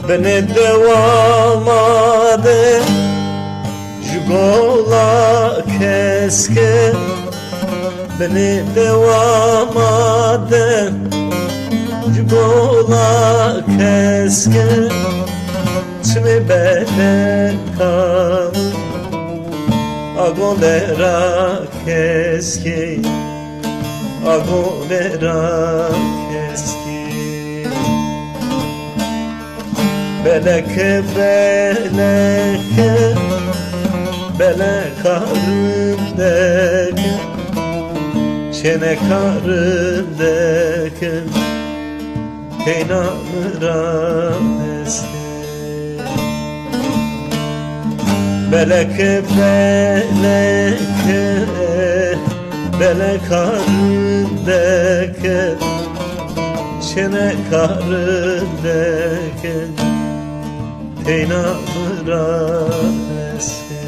Beni devamade Jugola keske Beni devamade Jugola keske Çmi belekam Agolera keske Agolera keske Beleke beleke Belekarındaki Çene karındaki Peynamıram eski Beleke beleke Belekarındaki Çene karındaki Peynamıram eski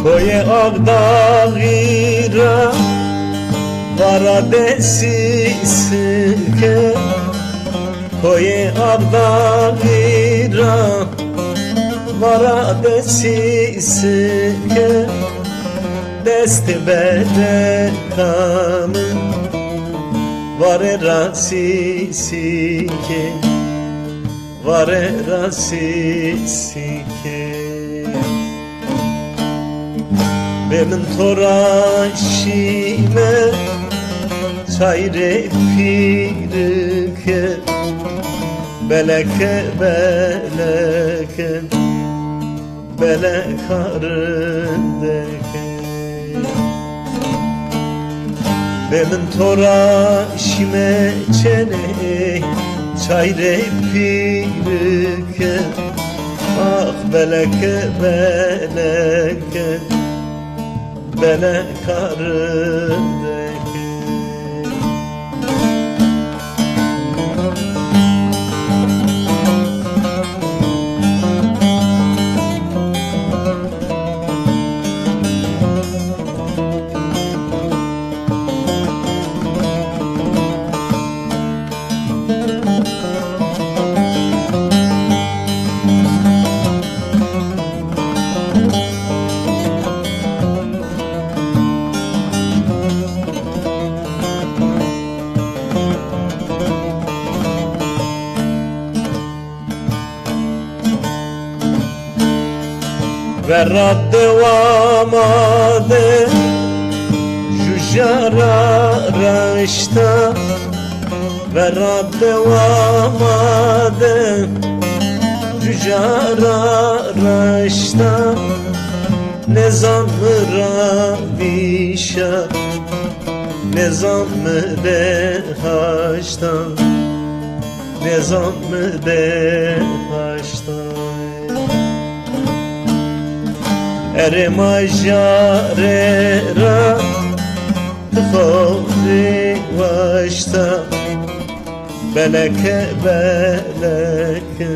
Koye Ağdağıra Vara desisike Koye Ağdağıra Vara desisike Desti bedekamı Vare rasisike Vare rasisike Benim toraşime çayre pirike Beleke beleke Belekarındaki Benim toraşime çene çayre pirike Ah beleke beleke Belekarındaki Verrat devamade Jujara raşta Verrat devamade Jujara raşta Nezam-ı ravişa Nezam-ı dehaşta Nezam-ı dehaşta Erema jarera Tıkori vaşta Beleke beleke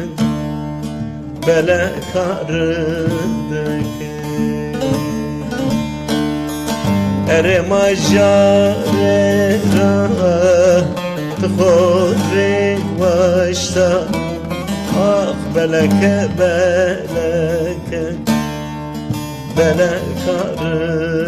Belekarındaki Erema jarera Tıkori vaşta Ah beleke beleke Belekarındaki